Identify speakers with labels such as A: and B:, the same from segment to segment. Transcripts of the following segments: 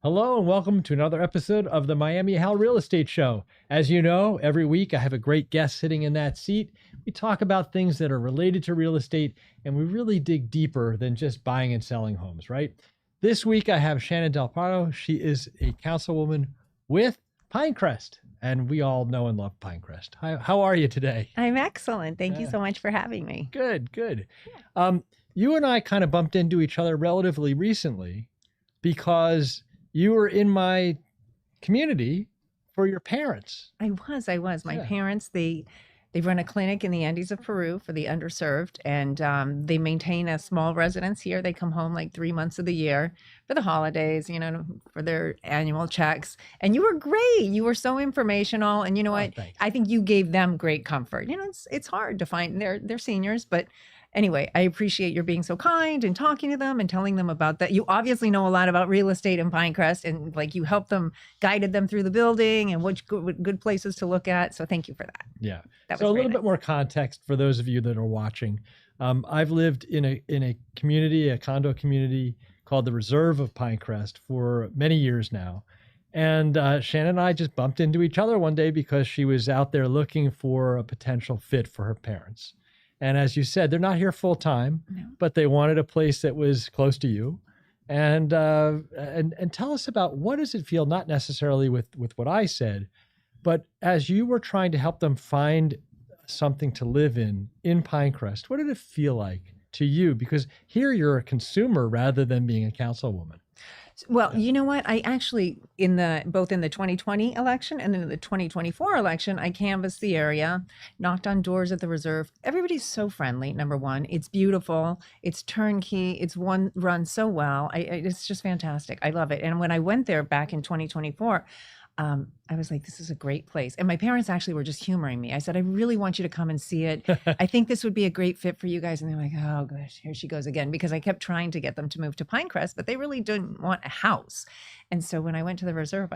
A: Hello and welcome to another episode of the MiamiHal Real Estate Show. As you know, every week I have a great guest sitting in that seat. We talk about things that are related to real estate and we really dig deeper than just buying and selling homes, right? This week I have Shannon del Prado. She is a councilwoman with Pinecrest, and we all know and love Pinecrest. How are you today?
B: I'm excellent. Thank you so much for having me.
A: Good, good. You and I kind of bumped into each other relatively recently because you were in my community for your parents.
B: I was. My parents, they run a clinic in the Andes of Peru for the underserved, and they maintain a small residence here. They come home like 3 months of the year for the holidays, for their annual checks. And you were great. You were so informational. And you know what?
A: Thanks.
B: I think you gave them great comfort. It's hard to find, they're seniors, but anyway, I appreciate your being so kind and talking to them and telling them about that. You obviously know a lot about real estate in Pinecrest, and like you helped them, guided them through the building and what good places to look at. So thank you for that.
A: Yeah.
B: That
A: So
B: was
A: a little bit more context for those of you that are watching. I've lived in a community, a condo community called the Reserve of Pinecrest for many years now. And Shannon and I just bumped into each other one day because she was out there looking for a potential fit for her parents. And as you said, they're not here full time, but they wanted a place that was close to you. And tell us about, what does it feel, not necessarily with what I said, but as you were trying to help them find something to live in Pinecrest, what did it feel like to you? Because here you're a consumer rather than being a councilwoman.
B: Well, you know what? I actually, both in the 2020 election and in the 2024 election, I canvassed the area, knocked on doors at the Reserve. Everybody's so friendly, number one. It's beautiful. It's turnkey. It's run so well. It's just fantastic. I love it. And when I went there back in 2024, I was like, this is a great place. And my parents actually were just humoring me. I said, I really want you to come and see it. I think this would be a great fit for you guys. And they're like, oh gosh, here she goes again, because I kept trying to get them to move to Pinecrest, but they really didn't want a house. And so when I went to the Reserve,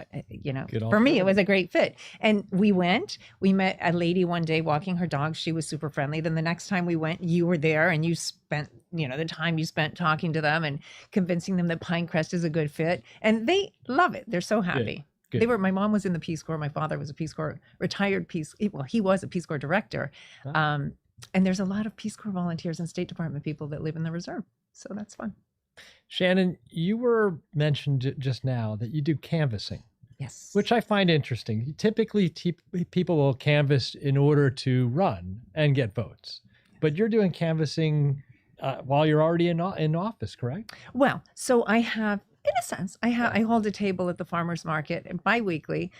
B: for me, it was a great fit. And we met a lady one day walking her dog. She was super friendly. Then the next time we went, you were there and you spent, the time you spent talking to them and convincing them that Pinecrest is a good fit. And they love it. They're so happy.
A: Good.
B: My mom was in the Peace Corps. My father was a Peace Corps, he was a Peace Corps director.
A: Oh.
B: And there's a lot of Peace Corps volunteers and State Department people that live in the Reserve. So that's fun.
A: Shannon, you were mentioned just now that you do canvassing.
B: Yes.
A: Which I find interesting. Typically, people will canvass in order to run and get votes. But you're doing canvassing while you're already in office, correct?
B: Well, so I have, in a sense, I hold a table at the farmers market biweekly,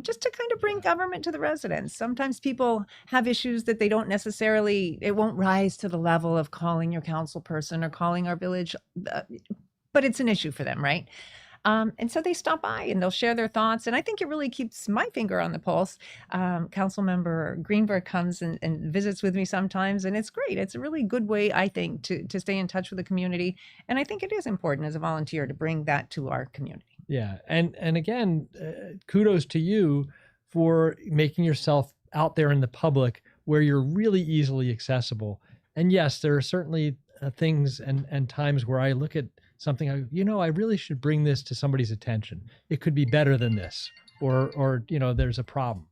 B: just to kind of bring government to the residents. Sometimes people have issues that they don't necessarily, it won't rise to the level of calling your council person or calling our village, but it's an issue for them, right? And so they stop by and they'll share their thoughts. And I think it really keeps my finger on the pulse. Councilmember Greenberg comes and visits with me sometimes, and it's great. It's a really good way, I think, to stay in touch with the community. And I think it is important as a volunteer to bring that to our community.
A: Yeah. And again, kudos to you for making yourself out there in the public where you're really easily accessible. And yes, there are certainly things and times where I look at something, I really should bring this to somebody's attention. It could be better than this, or there's a problem.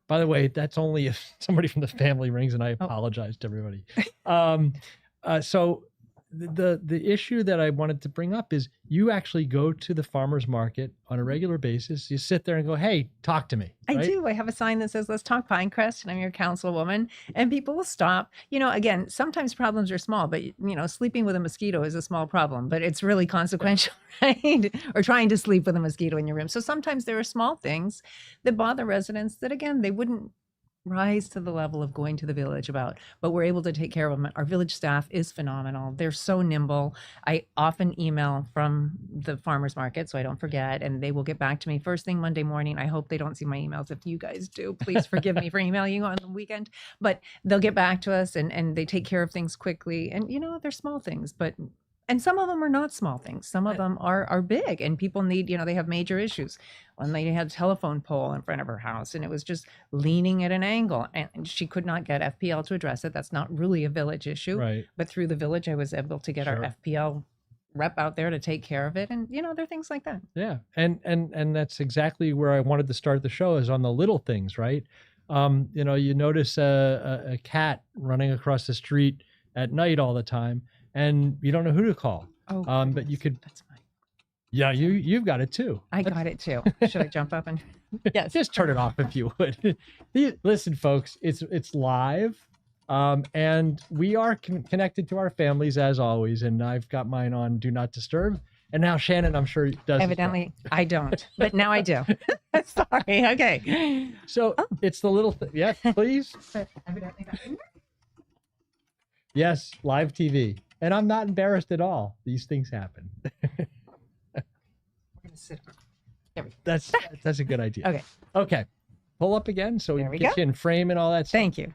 A: By the way, that's only if somebody from the family rings, and I apologize to everybody. So the issue that I wanted to bring up is you actually go to the farmer's market on a regular basis. You sit there and go, hey, talk to me.
B: I
A: right?
B: do. I have a sign that says, let's talk Pinecrest, and I'm your councilwoman. And people will stop. Again, sometimes problems are small, but, sleeping with a mosquito is a small problem, but it's really consequential, right? Or trying to sleep with a mosquito in your room. So sometimes there are small things that bother residents that, again, they wouldn't rise to the level of going to the village about, but we're able to take care of them. Our village staff is phenomenal. They're so nimble. I often email from the farmers market so I don't forget, and they will get back to me first thing Monday morning. I hope they don't see my emails. If you guys do, please forgive me for emailing you on the weekend, but they'll get back to us and they take care of things quickly. And they're small things, and some of them are not small things. Some of them are big, and people need, they have major issues. One lady had a telephone pole in front of her house, and it was just leaning at an angle, and she could not get FPL to address it. That's not really a village issue,
A: Right.
B: but through the village, I was able to get our FPL rep out there to take care of it. And, there are things like that.
A: Yeah. And that's exactly where I wanted to start the show, is on the little things, right? You notice a cat running across the street at night all the time, and you don't know who to call.
B: Oh,
A: but you could.
B: That's mine.
A: Yeah, you've got it too.
B: I got it too. Should I jump up and? Yes.
A: Just turn it off if you would. Listen, folks, it's live, and we are connected to our families as always. And I've got mine on Do Not Disturb. And now Shannon, I'm sure, does.
B: Evidently, I don't, but now I do. Sorry. Okay.
A: So it's the little thing. Yes, please.
B: But evidently not.
A: Yes, live TV. And I'm not embarrassed at all. These things happen.
B: We're gonna sit. There we go.
A: That's a good idea. Okay. Pull up again so we can get you in frame and all that stuff.
B: Thank you.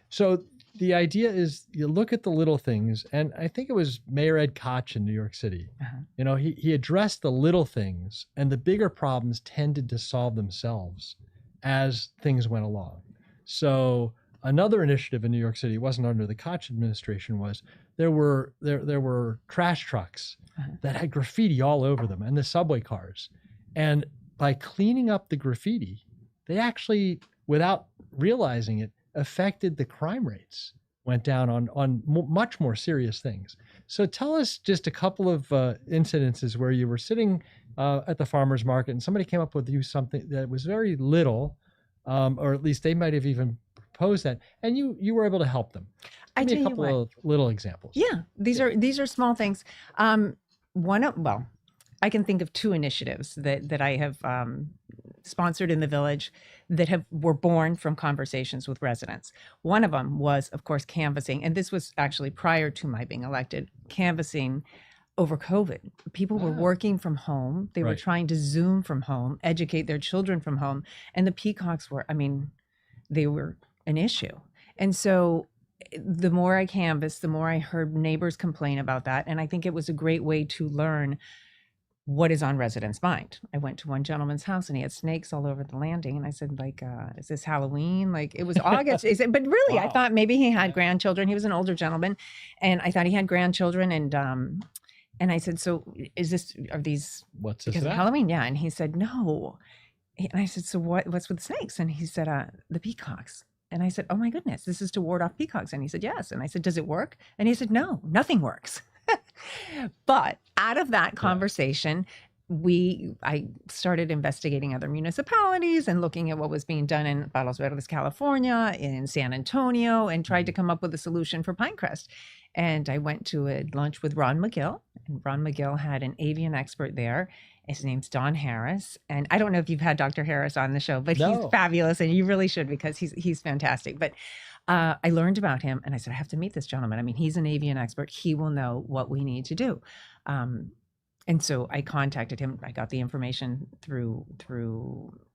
A: So the idea is you look at the little things, and I think it was Mayor Ed Koch in New York City. He addressed the little things, and the bigger problems tended to solve themselves as things went along. So another initiative in New York City, wasn't under the Koch administration, was there were trash trucks that had graffiti all over them, and the subway cars. And by cleaning up the graffiti, they actually, without realizing it, affected the crime rates, went down on much more serious things. So tell us just a couple of incidences where you were sitting at the farmer's market and somebody came up with you something that was very little, or at least they might have even proposed that, and you were able to help them. Give me a couple of little examples.
B: Yeah, these are small things. I can think of two initiatives that I have sponsored in the village that were born from conversations with residents. One of them was, of course, canvassing, and this was actually prior to my being elected, canvassing over COVID. People were working from home. They were trying to Zoom from home, educate their children from home, and the Peacocks they were an issue. And so the more I canvassed, the more I heard neighbors complain about that, and I think it was a great way to learn what is on residents' mind. I went to one gentleman's house and he had snakes all over the landing. And I said, is this Halloween? It was August. He said, but really, wow. I thought maybe he had grandchildren. He was an older gentleman. And I thought he had grandchildren. And I said, so what's this about? Halloween? Yeah. And he said, no. And I said, so what's with the snakes? And he said, the peacocks. And I said, oh my goodness, this is to ward off peacocks. And he said, yes. And I said, does it work? And he said, no, nothing works. But out of that conversation, I started investigating other municipalities and looking at what was being done in Palos Verdes, California, in San Antonio, and tried to come up with a solution for Pinecrest. And I went to a lunch with Ron McGill, and Ron McGill had an avian expert there. His name's Don Harris. And I don't know if you've had Dr. Harris on the show, but he's fabulous, and you really should, because he's fantastic. But I learned about him and I said, I have to meet this gentleman. He's an avian expert. He will know what we need to do. And so I contacted him. I got the information through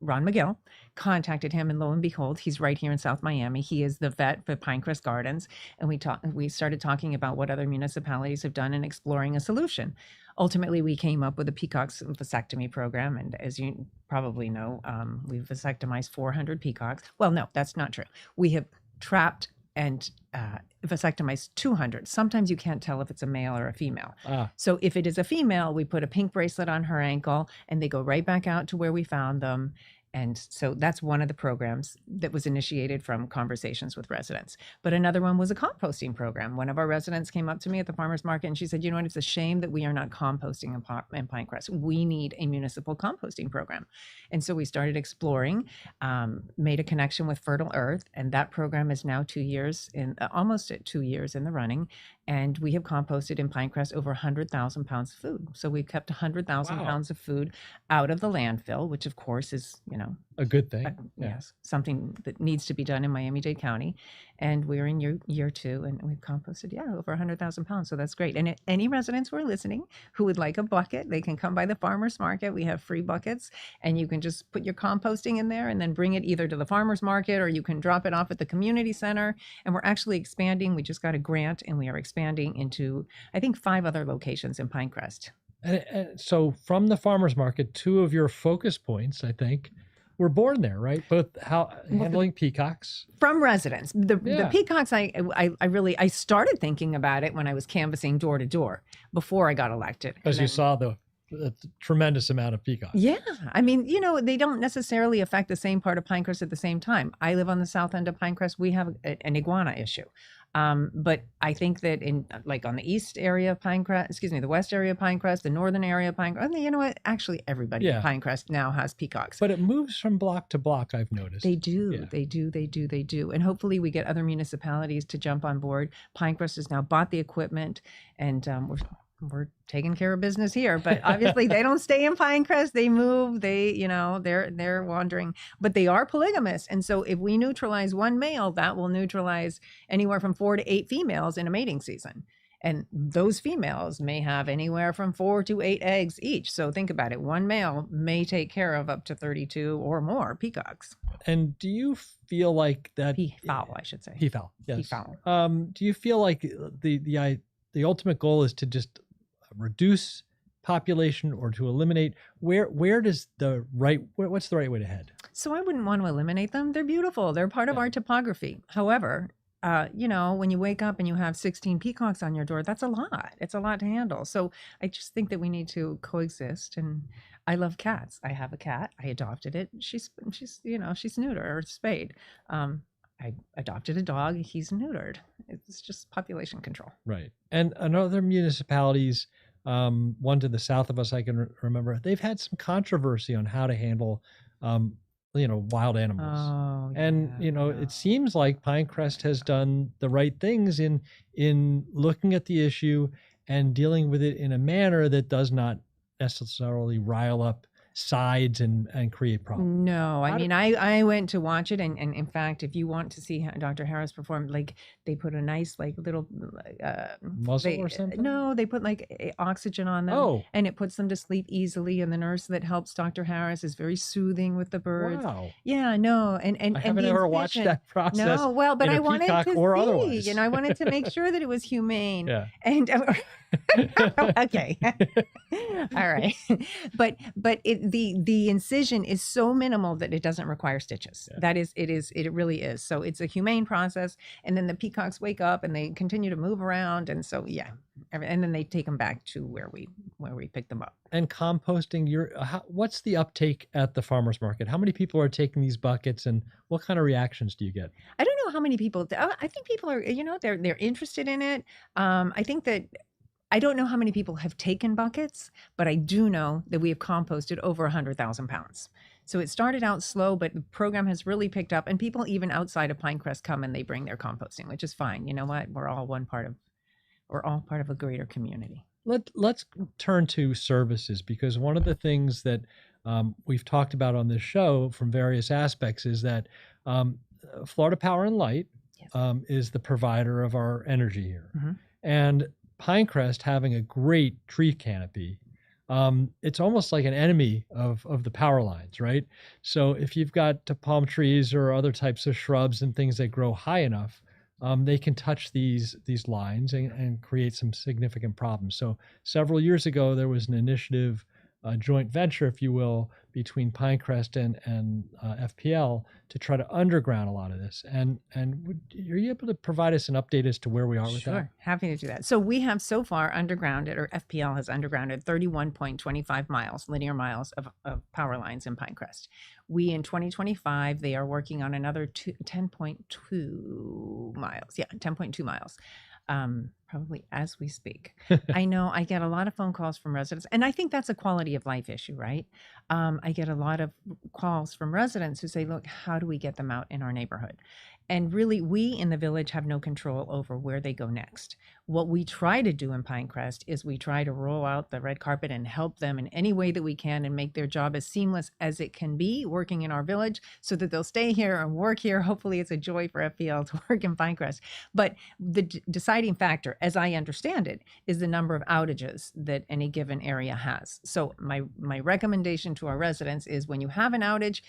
B: Ron McGill, contacted him, and lo and behold, he's right here in South Miami. He is the vet for Pinecrest Gardens. And we started talking about what other municipalities have done and exploring a solution. Ultimately, we came up with a Peacocks vasectomy program. And as you probably know, we've vasectomized 400 peacocks. Well, no, that's not true. We have trapped and vasectomized 200. Sometimes you can't tell if it's a male or a female. So if it is a female, we put a pink bracelet on her ankle and they go right back out to where we found them. And so that's one of the programs that was initiated from conversations with residents. But another one was a composting program. One of our residents came up to me at the farmer's market and she said, you know what, it's a shame that we are not composting in Pinecrest. We need a municipal composting program. And so we started exploring, made a connection with Fertile Earth, and that program is now almost at 2 years in the running. And we have composted in Pinecrest over 100,000 pounds of food. So we've kept 100,000 pounds of food out of the landfill, which of course is,
A: a good thing.
B: Yes, something that needs to be done in Miami-Dade County. And we're in year 2 and we've composted, over 100,000 pounds. So that's great. And any residents who are listening who would like a bucket, they can come by the farmer's market. We have free buckets and you can just put your composting in there and then bring it either to the farmer's market or you can drop it off at the community center. And we're actually expanding. We just got a grant and we are expanding into, I think, 5 other locations in Pinecrest.
A: And so from the farmer's market, 2 of your focus points, I think, were born there, right? Both handling peacocks.
B: From residents. The
A: Yeah.
B: peacocks, I started thinking about it when I was canvassing door to door before I got elected.
A: Because
B: And
A: you
B: then-
A: saw the tremendous amount of peacocks.
B: Yeah. I mean, they don't necessarily affect the same part of Pinecrest at the same time. I live on the south end of Pinecrest. We have an iguana issue. But I think that on the east area of Pinecrest, the west area of Pinecrest, the northern area of Pinecrest, you know what? Actually, everybody in Pinecrest now has peacocks.
A: But it moves from block to block, I've noticed.
B: They do.
A: Yeah.
B: They do. And hopefully we get other municipalities to jump on board. Pinecrest has now bought the equipment, and we're taking care of business here. But obviously they don't stay in Pinecrest. They move. They're wandering. But they are polygamous. And so if we neutralize one male, that will neutralize anywhere from 4 to 8 females in a mating season. And those females may have anywhere from 4 to 8 eggs each. So think about it. One male may take care of up to 32 or more peacocks.
A: And do you feel like that
B: Peafowl, I should say.
A: Peafowl, yes.
B: Peafowl.
A: Do you feel like the ultimate goal is to just reduce population or to eliminate? What's the right way to head?
B: So I wouldn't want to eliminate them. They're beautiful. They're part of our topography. However, when you wake up and you have 16 peacocks on your door, that's a lot. It's a lot to handle. So I just think that we need to coexist. And I love cats. I have a cat. I adopted it. She's neutered or spayed. I adopted a dog. He's neutered. It's just population control.
A: Right. And other municipalities, one to the south of us, I can remember, they've had some controversy on how to handle, wild animals.
B: Oh,
A: and, it seems like Pinecrest has done the right things in looking at the issue and dealing with it in a manner that does not necessarily rile up sides and create problems.
B: No, I went to watch it, and in fact, if you want to see Dr. Harris perform, they put a nice little
A: muzzle or something.
B: No, they put oxygen on them, and it puts them to sleep easily. And the nurse that helps Dr. Harris is very soothing with the birds.
A: Wow.
B: Yeah, no, and
A: I haven't ever watched that process.
B: No, well, but I wanted to see,
A: otherwise.
B: I wanted to make sure that it was humane.
A: Yeah.
B: And okay, all right, but the incision is so minimal that it doesn't require stitches.
A: Yeah.
B: It really is. So it's a humane process, and then the peacocks wake up and they continue to move around, and so and then they take them back to where we pick them up.
A: And composting, what's the uptake at the farmers market? How many people are taking these buckets, and what kind of reactions do you get?
B: I don't know how many people. I think people are, they're interested in it. I think that. I don't know how many people have taken buckets, but I do know that we have composted over 100,000 pounds. So it started out slow, but the program has really picked up, and people even outside of Pinecrest come and they bring their composting, which is fine. You know what? We're all part of a greater community.
A: Let's turn to services, because one of the things that we've talked about on this show from various aspects is that Florida Power and Light is the provider of our energy here.
B: Mm-hmm.
A: And Pinecrest having a great tree canopy, it's almost like an enemy of the power lines, right? So if you've got palm trees or other types of shrubs and things that grow high enough, they can touch these lines and create some significant problems. So several years ago, there was an initiative, a joint venture, if you will, between Pinecrest and FPL to try to underground a lot of this. And are you able to provide us an update as to where we are with that?
B: Sure, happy to do that. So we have so far undergrounded, or FPL has undergrounded 31.25 miles, linear miles of power lines in Pinecrest. We, in 2025, they are working on another 10.2 miles. Yeah, 10.2 miles. Probably as we speak. I know I get a lot of phone calls from residents, and I think that's a quality of life issue, right? I get a lot of calls from residents who say, look, how do we get them out in our neighborhood? And really, we in the village have no control over where they go next. What we try to do in Pinecrest is we try to roll out the red carpet and help them in any way that we can and make their job as seamless as it can be working in our village so that they'll stay here and work here. Hopefully it's a joy for FPL to work in Pinecrest. But the deciding factor, as I understand it, is the number of outages that any given area has. So my recommendation to our residents is when you have an outage,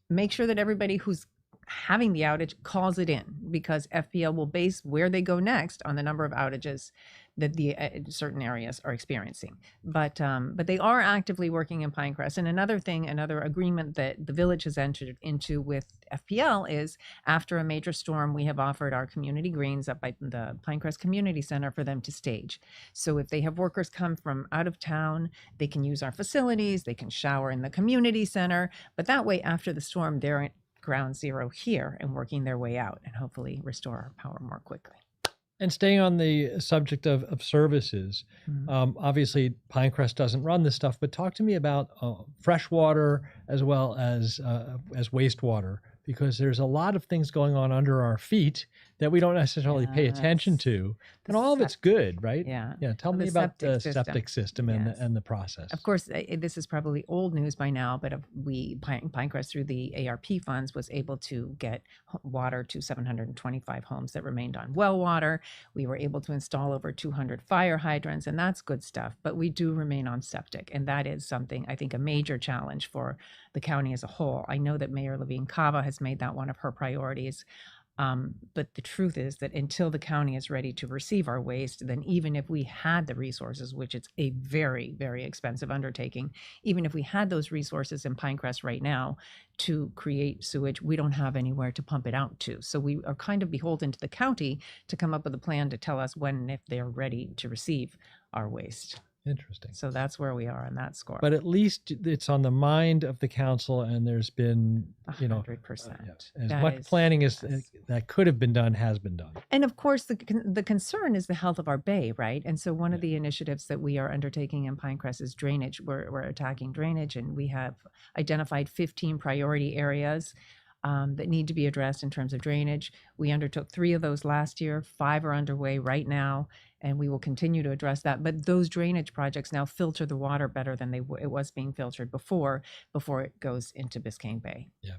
B: make sure that everybody who's having the outage calls it in, because FPL will base where they go next on the number of outages that the certain areas are experiencing. But they are actively working in Pinecrest. And another agreement that the village has entered into with FPL is after a major storm, we have offered our community greens up by the Pinecrest Community Center for them to stage. So if they have workers come from out of town, they can use our facilities, they can shower in the community center. But that way, after the storm, they're at ground zero here and working their way out and hopefully restore our power more quickly.
A: And staying on the subject of services, obviously Pinecrest doesn't run this stuff, but talk to me about fresh water as well as wastewater, because there's a lot of things going on under our feet that we don't necessarily pay attention to. And all of it's good, right?
B: Yeah.
A: Yeah. Tell me about the septic system and the process.
B: Of course, this is probably old news by now, but Pinecrest through the ARP funds was able to get water to 725 homes that remained on well water. We were able to install over 200 fire hydrants, and that's good stuff. But we do remain on septic, and that is something, I think, a major challenge for the county as a whole. I know that Mayor Levine Cava has made that one of her priorities. But the truth is that until the county is ready to receive our waste, then even if we had the resources, which it's a very, very expensive undertaking, even if we had those resources in Pinecrest right now to create sewage, we don't have anywhere to pump it out to. So we are kind of beholden to the county to come up with a plan to tell us when and if they're ready to receive our waste.
A: Interesting.
B: So that's where we are on that score.
A: But at least it's on the mind of the council, and there's been,
B: 100%.
A: as much planning as that could have been done has been done.
B: And of course, the concern is the health of our bay, right? And so one of the initiatives that we are undertaking in Pinecrest is drainage. We're attacking drainage, and we have identified 15 priority areas that need to be addressed in terms of drainage. We undertook 3 of those last year, 5 are underway right now, and we will continue to address that. But those drainage projects now filter the water better than it was being filtered before it goes into Biscayne Bay.
A: Yeah.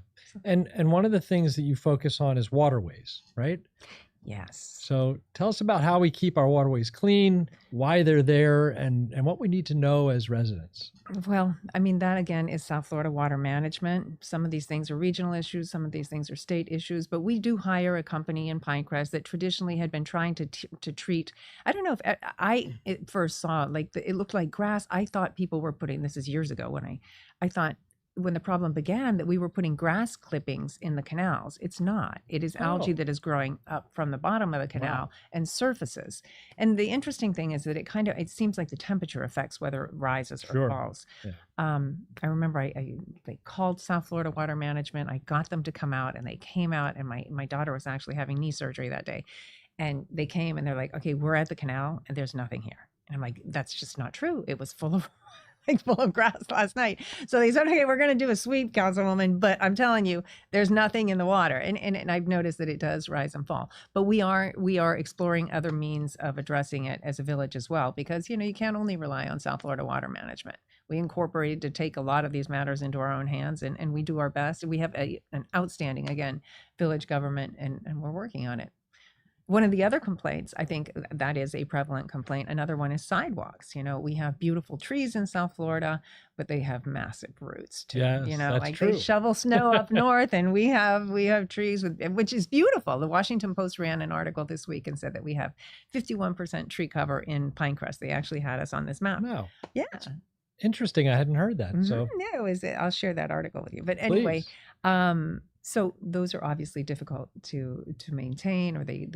A: And one of the things that you focus on is waterways, right?
B: Yes.
A: So tell us about how we keep our waterways clean, why they're there, and what we need to know as residents.
B: Well, I mean, that again is South Florida water management. Some of these things are regional issues, some of these things are state issues, but we do hire a company in Pinecrest that traditionally had been trying to treat, I don't know if I first saw, it looked like grass. I thought people were putting, this is years ago when I thought, when the problem began, that we were putting grass clippings in the canals. It's not. It is algae that is growing up from the bottom of the canal and surfaces. And the interesting thing is that it seems like the temperature affects whether it rises or falls. Yeah. I remember they called South Florida Water Management. I got them to come out, and they came out, and my daughter was actually having knee surgery that day. And they came, and they're like, okay, we're at the canal, and there's nothing here. And I'm like, that's just not true. It was full of grass last night. So they said, okay, we're going to do a sweep, Councilwoman, but I'm telling you, there's nothing in the water. And I've noticed that it does rise and fall. But we are exploring other means of addressing it as a village as well, because, you can't only rely on South Florida Water Management. We incorporated to take a lot of these matters into our own hands, and we do our best. We have an outstanding, again, village government, and we're working on it. One of the other complaints, I think that is a prevalent complaint. Another one is sidewalks. We have beautiful trees in South Florida, but they have massive roots too.
A: Yes, that's true.
B: They shovel snow up north, and we have trees which is beautiful. The Washington Post ran an article this week and said that we have 51% tree cover in Pinecrest. They actually had us on this map.
A: Wow.
B: Yeah.
A: That's interesting. I hadn't heard that. So
B: yeah, I'll share that article with you. But anyway, so those are obviously difficult to maintain, or they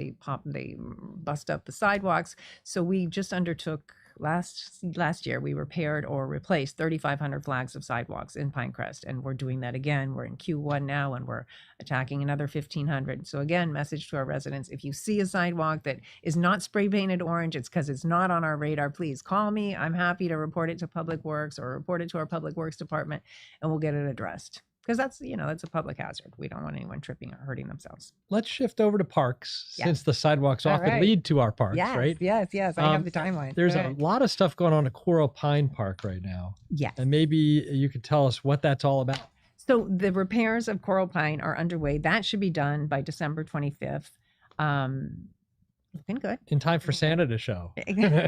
B: bust up the sidewalks. So we just undertook last year, we repaired or replaced 3,500 flags of sidewalks in Pinecrest, and we're doing that again. We're in Q1 now, and we're attacking another 1,500. So again, message to our residents: if you see a sidewalk that is not spray painted orange, it's because it's not on our radar. Please call me. I'm happy to report it to Public Works or report it to our Public Works department, and we'll get it addressed. Because that's a public hazard. We don't want anyone tripping or hurting themselves.
A: Let's shift over to parks, since the sidewalks often lead to our parks, right?
B: Yes. I have the timeline.
A: There's a lot of stuff going on at Coral Pine Park right now.
B: Yes.
A: And maybe you could tell us what that's all about.
B: So the repairs of Coral Pine are underway. That should be done by December 25th. Looking good.
A: In time for Santa to show.
B: Yeah,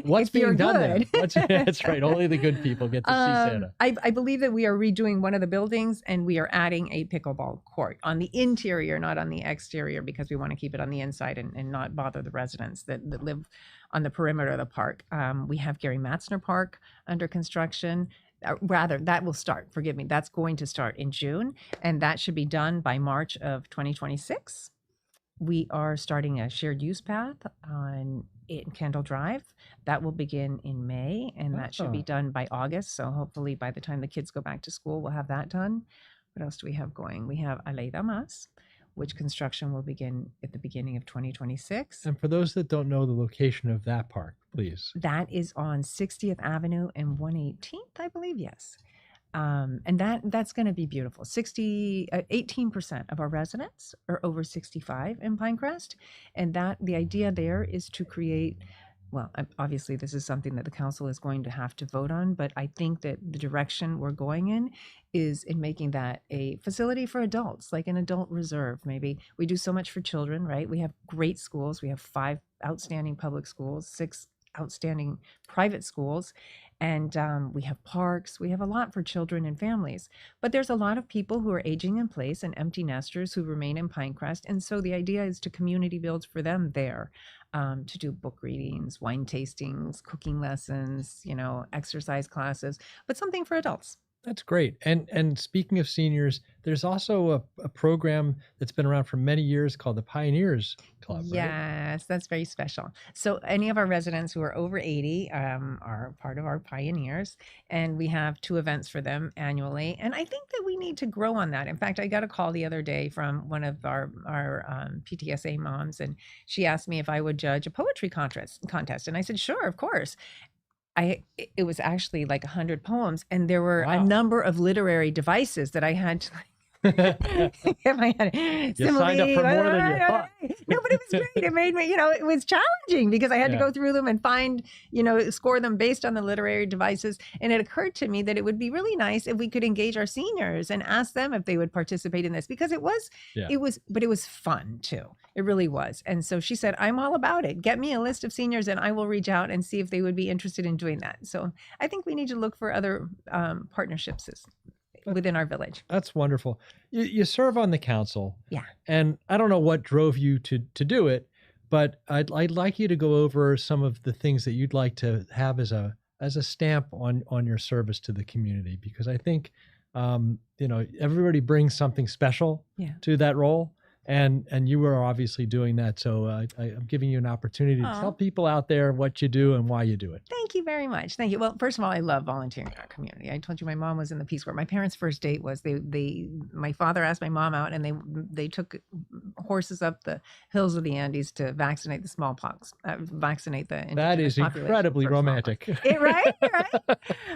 A: What's
B: if you're
A: being done there?
B: good.
A: That's right. Only the good people get to see Santa.
B: I believe that we are redoing one of the buildings and we are adding a pickleball court on the interior, not on the exterior, because we want to keep it on the inside and not bother the residents that live on the perimeter of the park. We have Gary Matzner Park under construction. Rather, that will start, forgive me, that's going to start in June, and that should be done by March of 2026. We are starting a shared use path in Kendall Drive. That will begin in May, and that should be done by August. So hopefully by the time the kids go back to school, we'll have that done. What else do we have going? We have Aleida Mas, which construction will begin at the beginning of 2026.
A: And for those that don't know the location of that park, please.
B: That is on 60th Avenue and 118th, I believe, yes. And that's going to be beautiful. 18% of our residents are over 65 in Pinecrest. And the idea there is to create, well, obviously this is something that the council is going to have to vote on, but I think that the direction we're going in is in making that a facility for adults, like an adult reserve. Maybe we do so much for children, right? We have great schools. We have 5 outstanding public schools, 6 outstanding private schools, and we have parks. We have a lot for children and families, but there's a lot of people who are aging in place and empty nesters who remain in Pinecrest, and so the idea is to community build for them there, to do book readings, wine tastings, cooking lessons, exercise classes, but something for adults.
A: That's great. And speaking of seniors, there's also a program that's been around for many years called the Pioneers Club. Right?
B: Yes, that's very special. So any of our residents who are over 80 are part of our Pioneers, and we have 2 events for them annually. And I think that we need to grow on that. In fact, I got a call the other day from one of our PTSA moms, and she asked me if I would judge a poetry contest. And I said, sure, of course. It was actually like 100 poems, and there were a number of literary devices that I had to get my head.
A: You signed up for more than you thought.
B: No, but it was great. It made me, it was challenging because I had to go through them and find, score them based on the literary devices. And it occurred to me that it would be really nice if we could engage our seniors and ask them if they would participate in this, because it was fun too. It really was. And so she said, I'm all about it. Get me a list of seniors and I will reach out and see if they would be interested in doing that. So I think we need to look for other partnerships within our village.
A: That's wonderful. You serve on the council.
B: Yeah.
A: And I don't know what drove you to do it, but I'd like you to go over some of the things that you'd like to have as a stamp on your service to the community, because I think everybody brings something special to that role. And you were obviously doing that. So I'm giving you an opportunity to tell people out there what you do and why you do it.
B: Thank you very much. Thank you. Well, first of all, I love volunteering in our community. I told you my mom was in the Peace Corps. My parents' first date was my father asked my mom out, and they took horses up the hills of the Andes to vaccinate the smallpox, vaccinate the indigenous
A: That is incredibly romantic.
B: Right?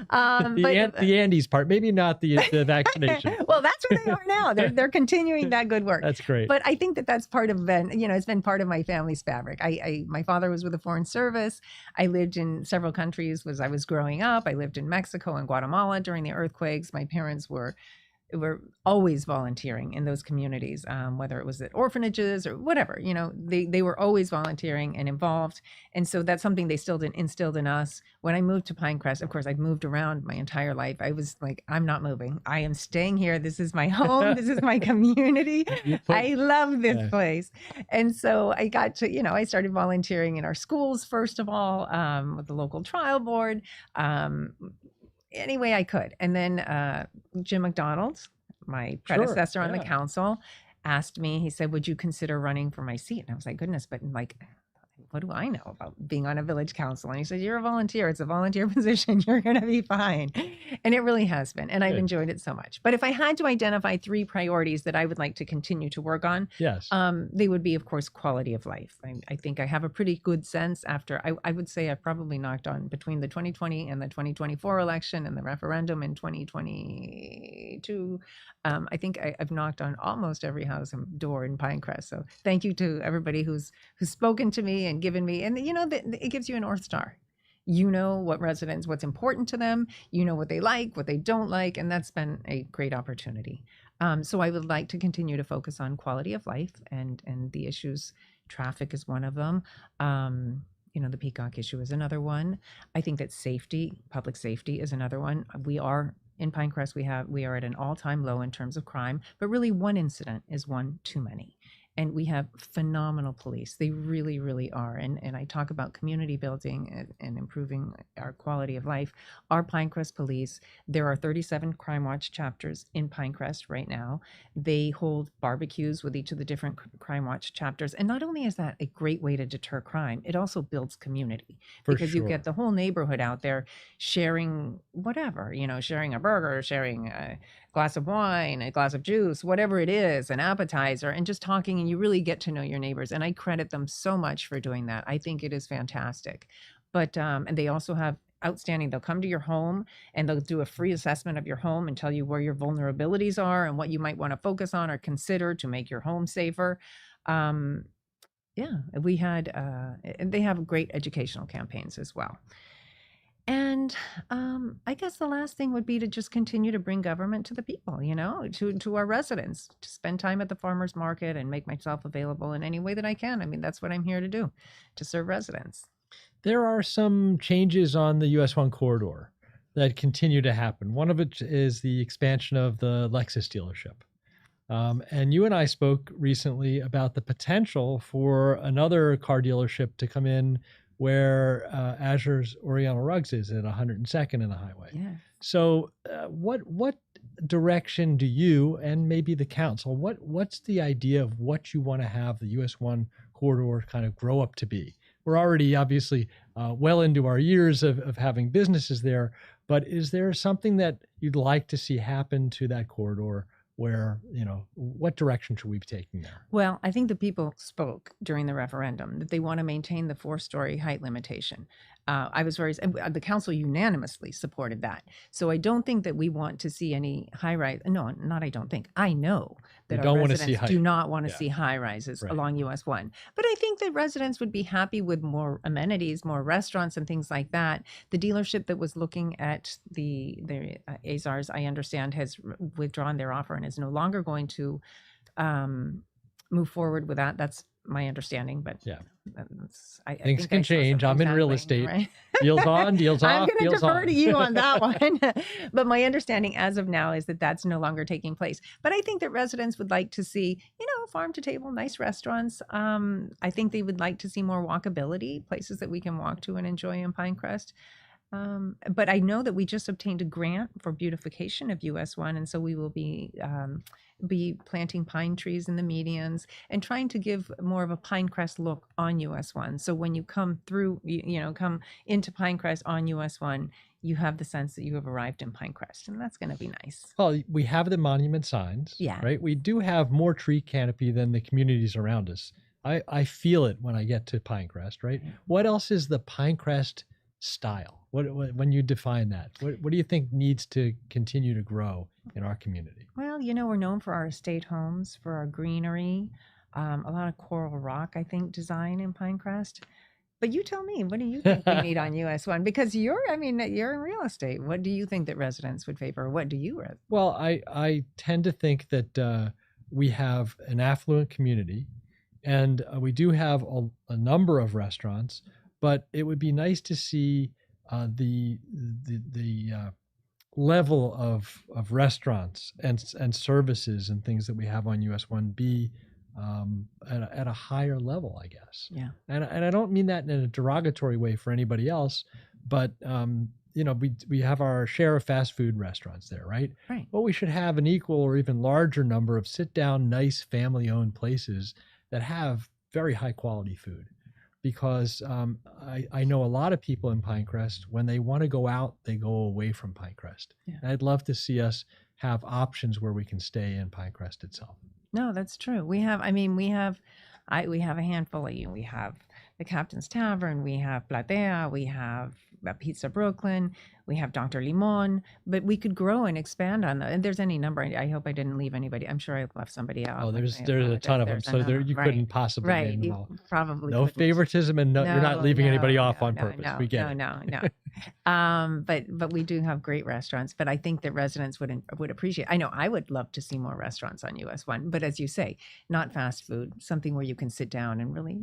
A: The Andes part, maybe not the vaccination.
B: Well, that's where they are now. They're continuing that good work.
A: That's great.
B: But I think that's part of it's been part of my family's fabric. My father was with the Foreign Service. I lived in several countries as I was growing up. I lived in Mexico and Guatemala during the earthquakes. My parents were always volunteering in those communities, whether it was at orphanages or whatever, they were always volunteering and involved. And so that's something they still instilled in us. When I moved to Pinecrest, of course, I've moved around my entire life. I was like, I'm not moving. I am staying here. This is my home. This is my community. I love this place. And so I got to, I started volunteering in our schools, first of all, with the local trial board, any way I could. And then Jim McDonald, my predecessor on the council, asked me, he said, would you consider running for my seat? And I was like, goodness, but what do I know about being on a village council? And he said, you're a volunteer. It's a volunteer position. You're going to be fine. And it really has been. And I've enjoyed it so much. But if I had to identify 3 priorities that I would like to continue to work on, they would be, of course, quality of life. I think I have a pretty good sense after, I would say I've probably knocked on between the 2020 and the 2024 election and the referendum in 2022. I think I've knocked on almost every house and door in Pinecrest. So thank you to everybody who's spoken to me and given me, and it gives you a North Star. What's important to them, what they like, what they don't like, and that's been a great opportunity. So I would like to continue to focus on quality of life and the issues. Traffic is one of them. The Peacock issue is another one. I think that safety, public safety, is another one. We are in Pinecrest. We are at an all-time low in terms of crime, but really one incident is one too many. And we have phenomenal police. They really, really are. And I talk about community building and improving our quality of life. Our Pinecrest police, there are 37 Crime Watch chapters in Pinecrest right now. They hold barbecues with each of the different Crime Watch chapters. And not only is that a great way to deter crime, it also builds community.
A: For
B: because
A: sure.
B: you get the whole neighborhood out there sharing whatever, sharing a burger, sharing a glass of wine, a glass of juice, whatever it is, an appetizer, and just talking, and you really get to know your neighbors. And I credit them so much for doing that. I think it is fantastic. But and they also have outstanding, they'll come to your home and they'll do a free assessment of your home and tell you where your vulnerabilities are and what you might want to focus on or consider to make your home safer. We had and they have great educational campaigns as well. And I guess the last thing would be to just continue to bring government to the people, to our residents, to spend time at the farmers market and make myself available in any way that I can. I mean, that's what I'm here to do, to serve residents.
A: There are some changes on the US 1 corridor that continue to happen. One of it is the expansion of the Lexus dealership. And you and I spoke recently about the potential for another car dealership to come in where Azure's Oriental Rugs is at 102nd and the highway.
B: Yeah.
A: So what direction do you and maybe the council, what's the idea of what you want to have the US 1 corridor kind of grow up to be? We're already obviously well into our years of having businesses there, but is there something that you'd like to see happen to that corridor where, what direction should we be taking there?
B: Well, I think the people spoke during the referendum that they want to maintain the 4-story height limitation. I was very, the council unanimously supported that. So I don't think that we want to see any high rise. No, not I don't think. I know that our residents do not want to see high rises along US 1. But I think that residents would be happy with more amenities, more restaurants and things like that. The dealership that was looking at the Azars, I understand, has withdrawn their offer and is no longer going to move forward with that. That's my understanding, but
A: yeah,
B: things
A: can change. I'm in real estate.
B: Right?
A: Deals on, deals off.
B: I'm going to defer
A: on.
B: to you on that one. But my understanding as of now is that that's no longer taking place. But I think that residents would like to see, farm to table, nice restaurants. I think they would like to see more walkability, places that we can walk to and enjoy in Pinecrest. But I know that we just obtained a grant for beautification of US 1, and so we will be planting pine trees in the medians and trying to give more of a Pinecrest look on US 1. So when you come through, come into Pinecrest on US 1, you have the sense that you have arrived in Pinecrest, and that's going to be nice.
A: Well, we have the monument signs, right? We do have more tree canopy than the communities around us. I feel it when I get to Pinecrest, right? What else is the Pinecrest style? When you define that, what do you think needs to continue to grow in our community? Well,
B: we're known for our estate homes, for our greenery, a lot of coral rock, I think, design in Pinecrest. But you tell me, what do you think we need on US 1? Because you're in real estate. What do you think that residents would favor? What do you?
A: Well, I tend to think that we have an affluent community, and we do have a number of restaurants. But it would be nice to see the level of restaurants and services and things that we have on US 1 be at a higher level, I guess.
B: Yeah.
A: And I don't mean that in a derogatory way for anybody else, but we have our share of fast food restaurants there, right?
B: Right.
A: Well, we should have an equal or even larger number of sit-down, nice family-owned places that have very high-quality food. Because I know a lot of people in Pinecrest, when they want to go out, they go away from Pinecrest. Yeah. And I'd love to see us have options where we can stay in Pinecrest itself.
B: No, that's true. We have a handful of you. We have the Captain's Tavern, we have Platea, we have Pizza Brooklyn, we have Dr. Limon, but we could grow and expand on that. And there's any number. I hope I didn't leave anybody. I'm sure I left somebody out.
A: Oh, there's a ton of them. So you couldn't possibly name them all.
B: Probably
A: no favoritism, and you're not leaving anybody off on purpose. We get it.
B: No. But we do have great restaurants. But I think that residents would appreciate. I know I would love to see more restaurants on US 1. But as you say, not fast food. Something where you can sit down and really,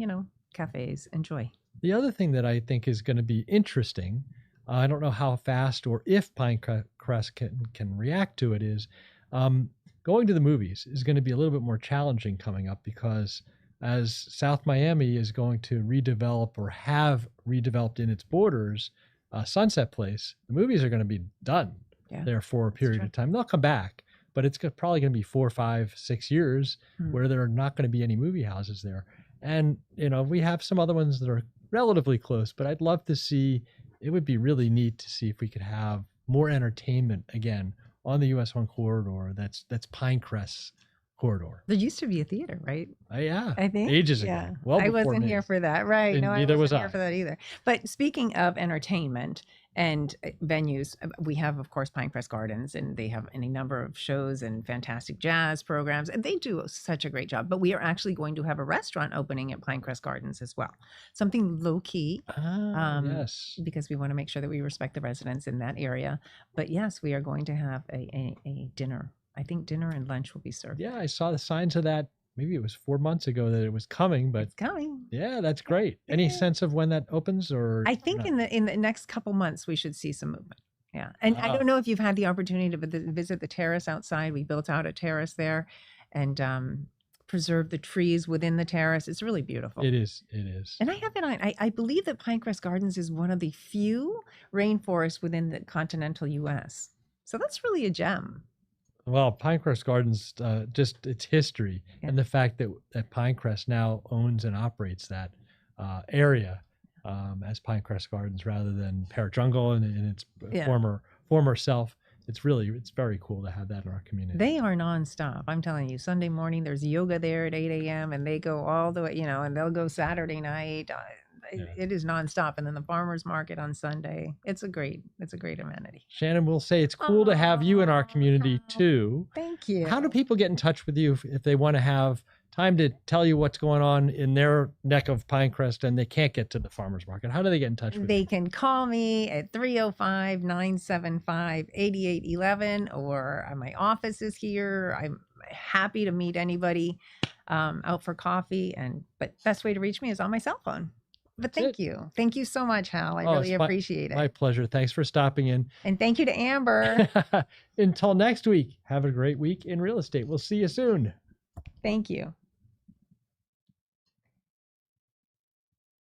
B: cafes, enjoy.
A: The other thing that I think is going to be interesting, I don't know how fast or if Pinecrest can react to it, is going to the movies is going to be a little bit more challenging coming up, because as South Miami is going to redevelop or have redeveloped in its borders, Sunset Place, the movies are going to be done there for a period of time. They'll come back, but it's probably going to be 4, 5, 6 years where there are not going to be any movie houses there. And, we have some other ones that are relatively close, but I'd love to see, it would be really neat to see if we could have more entertainment again on the US 1 corridor. That's Pinecrest corridor.
B: There used to be a theater, right?
A: Yeah.
B: I think
A: ages ago. Well,
B: I wasn't here for that. Right.
A: And
B: no, I
A: neither
B: wasn't
A: was
B: here
A: I.
B: for that either. But speaking of entertainment and venues, we have, of course, Pinecrest Gardens, and they have any number of shows and fantastic jazz programs, and they do such a great job. But we are actually going to have a restaurant opening at Pinecrest Gardens as well. Something low key.
A: Yes.
B: Because we want to make sure that we respect the residents in that area. But yes, we are going to have a dinner. I think dinner and lunch will be served.
A: Yeah, I saw the signs of that. Maybe it was 4 months ago that it was coming, but
B: it's coming.
A: Yeah, that's great. Any sense of when that opens, or?
B: I think in the next couple months we should see some movement. Yeah, and I don't know if you've had the opportunity to visit the terrace outside. We built out a terrace there, and preserve the trees within the terrace. It's really beautiful.
A: It is. It is.
B: And I believe that Pinecrest Gardens is one of the few rainforests within the continental U.S. So that's really a gem.
A: Well, Pinecrest Gardens, just its history and the fact that Pinecrest now owns and operates that area as Pinecrest Gardens rather than Parrot Jungle in its former self. It's very cool to have that in our community.
B: They are nonstop. I'm telling you, Sunday morning, there's yoga there at 8 a.m. and they go all the way, and they'll go Saturday night. It is nonstop. And then the farmer's market on Sunday. It's a great amenity.
A: Shannon will say it's cool to have you in our community too.
B: Thank you.
A: How do people get in touch with you if they want to have time to tell you what's going on in their neck of Pinecrest and they can't get to the farmer's market? How do they get in touch with you?
B: They can call me at 305-975-8811, or my office is here. I'm happy to meet anybody out for coffee. But best way to reach me is on my cell phone. But thank you. Thank you so much, Hal. I really appreciate it.
A: My pleasure. Thanks for stopping in.
B: And thank you to Amber.
A: Until next week, have a great week in real estate. We'll see you soon.
B: Thank you.